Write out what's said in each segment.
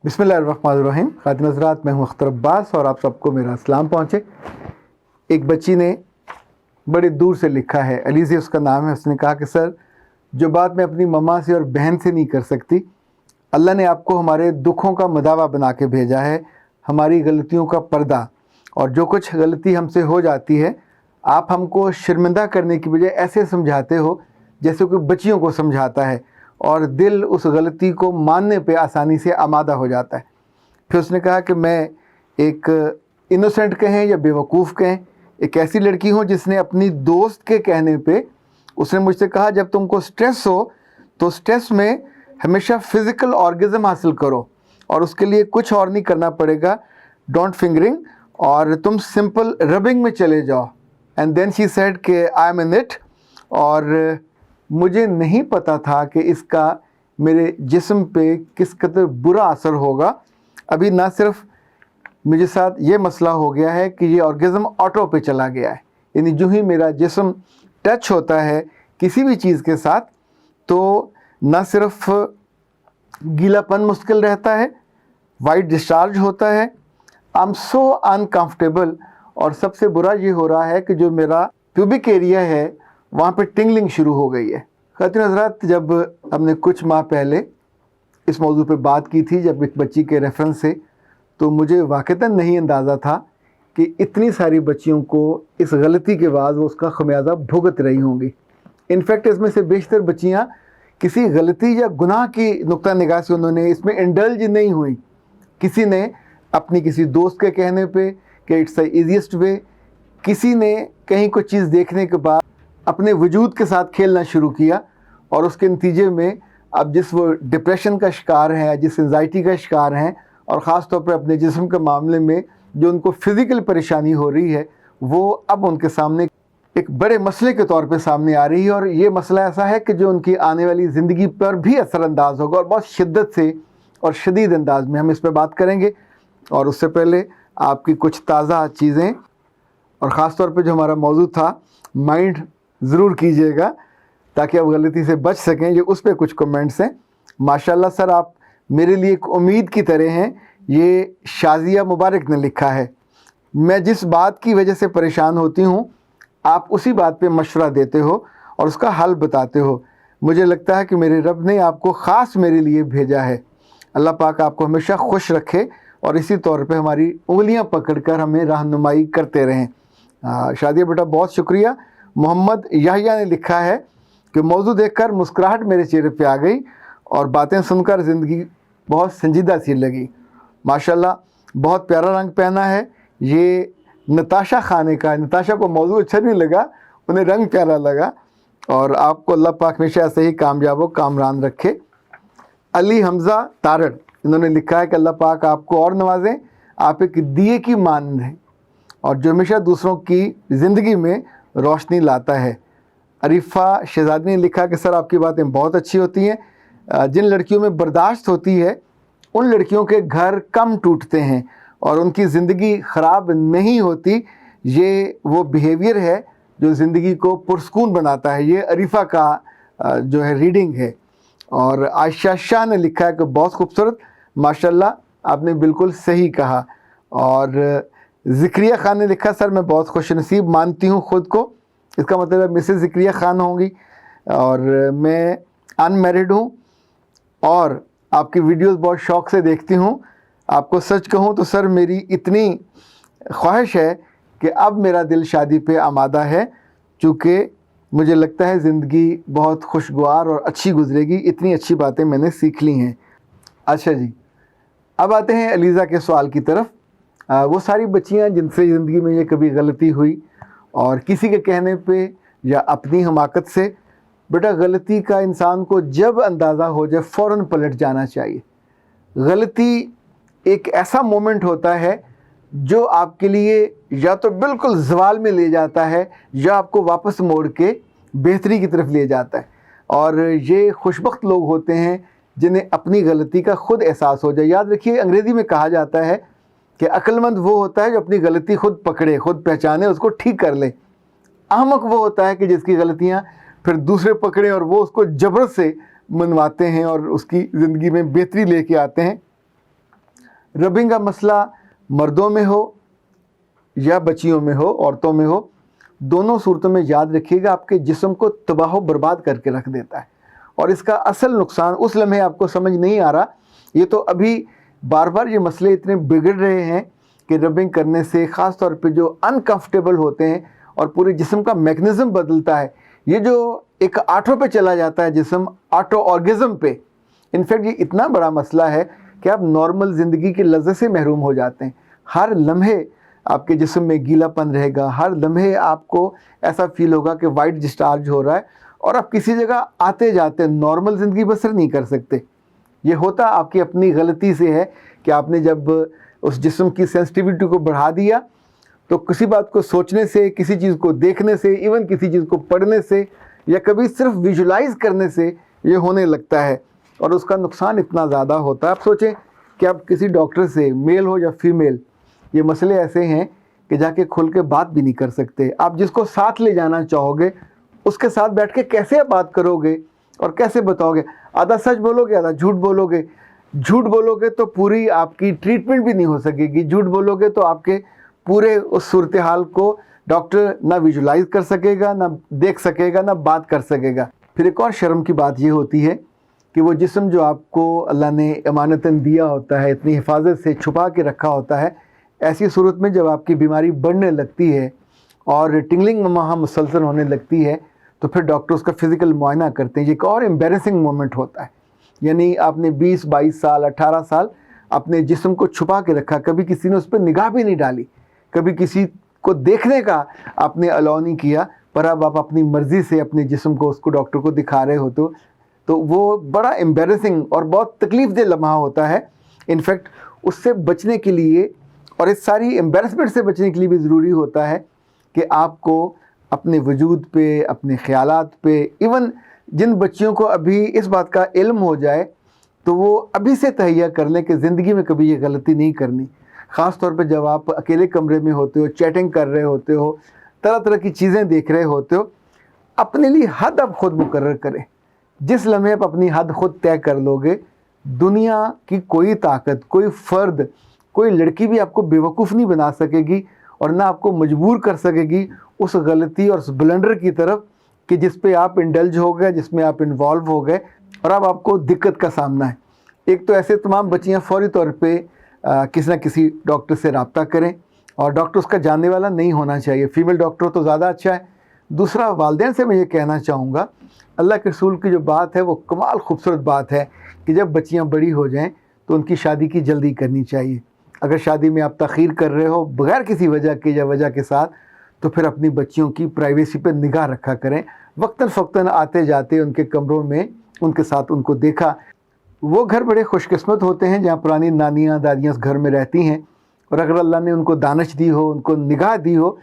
بسم اللہ الرحمن الرحیم. خاتم حضرات، میں ہوں اختر عباس اور آپ سب کو میرا اسلام پہنچے. ایک بچی نے بڑے دور سے لکھا ہے، علیزی اس کا نام ہے. اس نے کہا کہ سر، جو بات میں اپنی مما سے اور بہن سے نہیں کر سکتی، اللہ نے آپ کو ہمارے دکھوں کا مداوا بنا کے بھیجا ہے، ہماری غلطیوں کا پردہ. اور جو کچھ غلطی ہم سے ہو جاتی ہے، آپ ہم کو شرمندہ کرنے کی بجائے ایسے سمجھاتے ہو جیسے کوئی بچیوں کو سمجھاتا ہے، اور دل اس غلطی کو ماننے پہ آسانی سے آمادہ ہو جاتا ہے. پھر اس نے کہا کہ میں ایک انوسنٹ کہیں یا بیوقوف کہیں، ایک ایسی لڑکی ہوں جس نے اپنی دوست کے کہنے پہ اس نے مجھ سے کہا جب تم کو سٹریس ہو تو سٹریس میں ہمیشہ فزیکل آرگزم حاصل کرو، اور اس کے لیے کچھ اور نہیں کرنا پڑے گا، ڈونٹ فنگرنگ، اور تم سمپل ربنگ میں چلے جاؤ. اینڈ دین شی سیڈ کہ آئی ایم ان اٹ. اور مجھے نہیں پتا تھا کہ اس کا میرے جسم پہ کس قدر برا اثر ہوگا. ابھی نہ صرف مجھے ساتھ یہ مسئلہ ہو گیا ہے کہ یہ آرگزم آٹو پہ چلا گیا ہے، یعنی جو ہی میرا جسم ٹچ ہوتا ہے کسی بھی چیز کے ساتھ تو نہ صرف گیلا پن مشکل رہتا ہے، وائٹ ڈسچارج ہوتا ہے، آئی ایم سو انکمفرٹیبل. اور سب سے برا یہ ہو رہا ہے کہ جو میرا پیوبک ایریا ہے وہاں پہ ٹنگلنگ شروع ہو گئی ہے. خواتین حضرات، جب ہم نے کچھ ماہ پہلے اس موضوع پہ بات کی تھی، جب ایک بچی کے ریفرنس سے، تو مجھے واقعتاً نہیں اندازہ تھا کہ اتنی ساری بچیوں کو اس غلطی کے بعد وہ اس کا خمیازہ بھگت رہی ہوں گی. انفیکٹ اس میں سے بیشتر بچیاں کسی غلطی یا گناہ کی نقطہ نگاہ سے انہوں نے اس میں انڈلج نہیں ہوئی. کسی نے اپنی کسی دوست کے کہنے پہ کہ اٹس دا ایزیسٹ وے، کسی نے کہیں کوئی چیز دیکھنے کے بعد اپنے وجود کے ساتھ کھیلنا شروع کیا، اور اس کے نتیجے میں اب جس وہ ڈپریشن کا شکار ہیں، جس انزائٹی کا شکار ہیں، اور خاص طور پر اپنے جسم کے معاملے میں جو ان کو فزیکل پریشانی ہو رہی ہے، وہ اب ان کے سامنے ایک بڑے مسئلے کے طور پہ سامنے آ رہی ہے. اور یہ مسئلہ ایسا ہے کہ جو ان کی آنے والی زندگی پر بھی اثر انداز ہوگا، اور بہت شدت سے اور شدید انداز میں. ہم اس پہ بات کریں گے، اور اس سے پہلے آپ کی کچھ تازہ چیزیں، اور خاص طور پہ جو ہمارا موضوع تھا مائنڈ ضرور کیجیے گا تاکہ آپ غلطی سے بچ سکیں. یہ اس پہ کچھ کمنٹس ہیں. ماشاءاللہ سر، آپ میرے لیے ایک امید کی طرح ہیں. یہ شازیہ مبارک نے لکھا ہے، میں جس بات کی وجہ سے پریشان ہوتی ہوں آپ اسی بات پہ مشورہ دیتے ہو اور اس کا حل بتاتے ہو. مجھے لگتا ہے کہ میرے رب نے آپ کو خاص میرے لیے بھیجا ہے. اللہ پاک آپ کو ہمیشہ خوش رکھے اور اسی طور پہ ہماری انگلیاں پکڑ کر ہمیں رہنمائی کرتے رہیں. شادیہ بیٹا بہت شکریہ. محمد یحییٰ نے لکھا ہے کہ موضوع دیکھ کر مسکراہٹ میرے چہرے پہ آ گئی اور باتیں سن کر زندگی بہت سنجیدہ سی لگی. ماشاءاللہ بہت پیارا رنگ پہنا ہے. یہ نتاشا خانے کا، نتاشا کو موضوع اچھا نہیں لگا، انہیں رنگ پیارا لگا. اور آپ کو اللہ پاک ہمیشہ ایسے ہی کامیاب و کامران رکھے. علی حمزہ تارڑ، انہوں نے لکھا ہے کہ اللہ پاک آپ کو اور نوازیں، آپ ایک دیے کی مانند ہیں اور جو ہمیشہ دوسروں کی زندگی میں روشنی لاتا ہے. عریفہ شہزادی نے لکھا کہ سر آپ کی باتیں بہت اچھی ہوتی ہیں. جن لڑکیوں میں برداشت ہوتی ہے ان لڑکیوں کے گھر کم ٹوٹتے ہیں اور ان کی زندگی خراب نہیں ہوتی. یہ وہ بیہیویئر ہے جو زندگی کو پرسکون بناتا ہے. یہ عریفہ کا جو ہے ریڈنگ ہے. اور عائشہ شاہ نے لکھا ہے کہ بہت خوبصورت، ماشاءاللہ آپ نے بالکل صحیح کہا. اور ذکریہ خان نے لکھا سر میں بہت خوش نصیب مانتی ہوں خود کو. اس کا مطلب ہے مسز ذکریہ خان ہوں گی. اور میں ان میرڈ ہوں اور آپ کی ویڈیوز بہت شوق سے دیکھتی ہوں. آپ کو سچ کہوں تو سر میری اتنی خواہش ہے کہ اب میرا دل شادی پہ آمادہ ہے، چونکہ مجھے لگتا ہے زندگی بہت خوشگوار اور اچھی گزرے گی. اتنی اچھی باتیں میں نے سیکھ لی ہیں. اچھا جی، اب آتے ہیں علیزہ کے سوال کی طرف. وہ ساری بچیاں جن سے زندگی میں یہ کبھی غلطی ہوئی اور کسی کے کہنے پہ یا اپنی حماقت سے، بیٹا غلطی کا انسان کو جب اندازہ ہو جائے فوراً پلٹ جانا چاہیے. غلطی ایک ایسا مومنٹ ہوتا ہے جو آپ کے لیے یا تو بالکل زوال میں لے جاتا ہے یا آپ کو واپس موڑ کے بہتری کی طرف لے جاتا ہے. اور یہ خوشبخت لوگ ہوتے ہیں جنہیں اپنی غلطی کا خود احساس ہو جائے. یاد رکھیے انگریزی میں کہا جاتا ہے کہ عقل مند وہ ہوتا ہے جو اپنی غلطی خود پکڑے، خود پہچانے، اس کو ٹھیک کر لے. احمق وہ ہوتا ہے کہ جس کی غلطیاں پھر دوسرے پکڑیں اور وہ اس کو جبر سے منواتے ہیں اور اس کی زندگی میں بہتری لے کے آتے ہیں. रबिंग का मसला मर्दों में हो या बच्चियों में हो, औरतों में हो, दोनों सूरतों में याद रखिएगा आपके जिस्म को तबाह बर्बाद करके रख देता है। और इसका असल नुकसान उस लम्हे आपको समझ नहीं आ रहा, ये तो अभी बार बार ये मसले इतने बिगड़ रहे हैं कि रबिंग करने से ख़ास तौर पे जो अनकंफर्टेबल होते हैं और पूरे जिस्म का मैकेनिज़्म बदलता है, ये जो एक ऑटो पे चला जाता है जिस्म, ऑटो ऑर्गेज़म पे, इनफैक्ट ये इतना बड़ा मसला है कि आप नॉर्मल ज़िंदगी की लज़्ज़त से महरूम हो जाते हैं। हर लम्हे आपके जिस्म में गीलापन रहेगा, हर लम्हे आपको ऐसा फील होगा कि वाइट डिस्चार्ज हो रहा है और आप किसी जगह आते जाते नॉर्मल ज़िंदगी बसर नहीं कर सकते। ये होता आपकी अपनी गलती से है कि आपने जब उस जिस्म की सेंसिटिविटी को बढ़ा दिया तो किसी बात को सोचने से, किसी चीज़ को देखने से, इवन किसी चीज़ को पढ़ने से या कभी सिर्फ विजुलाइज करने से ये होने लगता है और उसका नुकसान इतना ज़्यादा होता है। आप सोचें कि आप किसी डॉक्टर से, मेल हो या फीमेल, ये मसले ऐसे हैं कि जाके खुल के बात भी नहीं कर सकते। आप जिसको साथ ले जाना चाहोगे उसके साथ बैठ के कैसे आप बात करोगे और कैसे बताओगे? आधा सच बोलोगे, आधा झूठ बोलोगे। झूठ बोलोगे तो पूरी आपकी ट्रीटमेंट भी नहीं हो सकेगी। झूठ बोलोगे तो आपके पूरे उस सूरत हाल को डॉक्टर ना विजुलाइज कर सकेगा, ना देख सकेगा, ना बात कर सकेगा। फिर एक और शर्म की बात ये होती है कि वो जिस्म जो आपको अल्लाह ने अमानतन दिया होता है, इतनी हिफाजत से छुपा के रखा होता है, ऐसी सूरत में जब आपकी बीमारी बढ़ने लगती है और टिंगलिंग वहाँ मुसलसल होने लगती है तो फिर डॉक्टर उसका फ़िज़िकल मुआयना करते हैं। ये एक और एम्बेरसिंग मोमेंट होता है। यानी आपने 20-22 साल, 18 साल अपने जिस्म को छुपा के रखा, कभी किसी ने उस पर निगाह भी नहीं डाली, कभी किसी को देखने का आपने अलाउ नहीं किया, पर अब आप अपनी मर्ज़ी से अपने जिस्म को उसको डॉक्टर को दिखा रहे हो तो वो बड़ा एम्बेरसिंग और बहुत तकलीफ़ दह लम्हा होता है। इनफैक्ट उससे बचने के लिए और इस सारी एम्बेरसमेंट से बचने के लिए भी ज़रूरी होता है कि आपको अपने वजूद पे, अपने ख़यालात पे, इवन जिन बच्चियों को अभी इस बात का इल्म हो जाए तो वो अभी से तहैया कर लें कि ज़िंदगी में कभी ये गलती नहीं करनी। ख़ास तौर पे जब आप अकेले कमरे में होते हो, चैटिंग कर रहे होते हो, तरह तरह की चीज़ें देख रहे होते हो, अपने लिए हद आप ख़ुद मुकर्रर करें। जिस लम्हे आप अपनी हद ख़ुद तय कर लोगे, दुनिया की कोई ताकत, कोई फ़र्द, कोई लड़की भी आपको बेवकूफ़ नहीं बना सकेगी और ना आपको मजबूर कर सकेगी उस गलती और उस ब्लंडर की तरफ कि जिस पे आप इंडल्ज हो गए, जिसमें आप इन्वॉल्व हो गए और अब आपको दिक्कत का सामना है। एक तो ऐसे तमाम बच्चियां फ़ौरी तौर पे किसी न किसी डॉक्टर से रब्ता करें और डॉक्टर उसका जानने वाला नहीं होना चाहिए। फ़ीमेल डॉक्टर तो ज़्यादा अच्छा है। दूसरा, वालिदैन से मैं ये कहना चाहूँगा, अल्लाह के रसूल की जो बात है वो कमाल खूबसूरत बात है कि जब बच्चियाँ बड़ी हो जाएँ तो उनकी शादी की जल्दी करनी चाहिए। अगर शादी में आप तख़ीर कर रहे हो बग़ैर किसी वजह के या वजह के साथ, तो फिर अपनी बच्चियों की प्राइवेसी पर निगाह रखा करें। वक्तन फ़क्तन आते जाते उनके कमरों में उनके साथ उनको देखा। वो घर बड़े खुशकिस्मत होते हैं जहाँ पुरानी नानियाँ दादियाँ घर में रहती हैं और अगर अल्लाह ने उनको दानिश दी हो, उनको निगाह दी हो,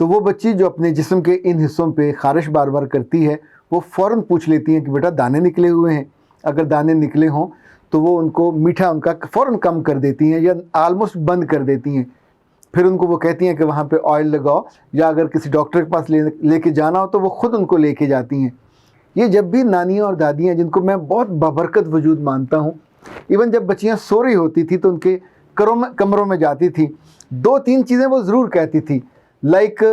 तो वो बच्ची जो अपने जिस्म के इन हिस्सों पे ख़ारिश बार बार करती है वो फ़ौरन पूछ लेती हैं कि बेटा दाने निकले हुए हैं। अगर दाने निकले हों तो वो उनको मीठा उनका फ़ौरन कम कर देती हैं या आलमोस्ट बंद कर देती हैं। फिर उनको वो कहती हैं कि वहाँ पे ऑयल लगाओ, या अगर किसी डॉक्टर के पास लेके जाना हो तो वो ख़ुद उनको लेके जाती हैं। ये जब भी नानियाँ और दादियाँ, जिनको मैं बहुत बाबरकत वजूद मानता हूँ, इवन जब बच्चियाँ सो रही होती थी तो उनके कमरों में जाती थी, 2-3 चीज़ें वो ज़रूर कहती थी। लाइक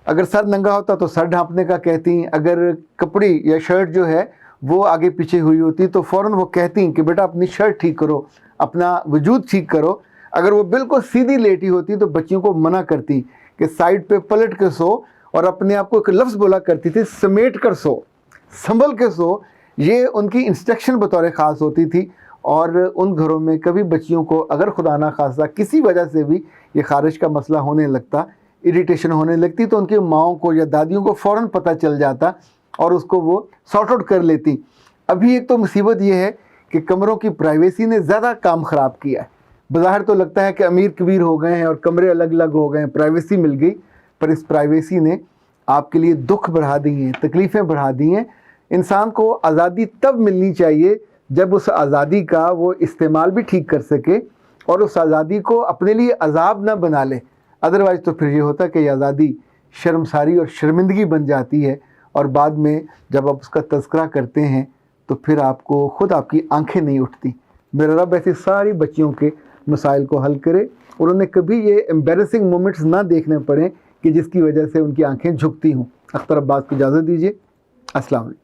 अगर सर नंगा होता तो सर ढाँपने का कहती, अगर कपड़ी या शर्ट जो है वो आगे पीछे हुई होती तो फ़ौरन वो कहती कि बेटा अपनी शर्ट ठीक करो, अपना वजूद ठीक करो। अगर वो बिल्कुल सीधी लेटी होती तो बच्चियों को मना करती कि साइड पे पलट के सो, और अपने आप को एक लफ्ज़ बोला करती थी, समेट कर सो, संभल के सो। ये उनकी इंस्ट्रक्शन बतौर ख़ास होती थी। और उन घरों में कभी बच्चियों को अगर खुदा ना खासा किसी वजह से भी ये ख़ारिश का मसला होने लगता, इरिटेशन होने लगती, तो उनकी माओं को या दादियों को फ़ौरन पता चल जाता और उसको वो सॉर्ट आउट कर लेती। अभी एक तो मुसीबत ये है कि कमरों की प्राइवेसी ने ज़्यादा काम ख़राब किया है। बज़ाहिर तो लगता है कि अमीर कबीर हो गए हैं और कमरे अलग अलग हो गए हैं, प्राइवेसी मिल गई, पर इस प्राइवेसी ने आपके लिए दुख बढ़ा दिए हैं, तकलीफ़ें बढ़ा दी हैं। इंसान को आज़ादी तब मिलनी चाहिए जब उस आज़ादी का वो इस्तेमाल भी ठीक कर सके और उस आज़ादी को अपने लिए अजाब ना बना ले। अदरवाइज़ तो फिर ये होता है कि आज़ादी शर्मसारी और शर्मिंदगी बन जाती है और बाद में जब आप उसका तज़किरा करते हैं तो फिर आपको ख़ुद आपकी आंखें नहीं उठती। मेरा रब ऐसी सारी बच्चियों के مسائل کو حل کرے اور انہیں کبھی یہ امبیرسنگ مومنٹس نہ دیکھنے پڑیں کہ جس کی وجہ سے ان کی آنکھیں جھکتی ہوں۔ اختر عباس کو اجازت دیجیے، السلام علیکم۔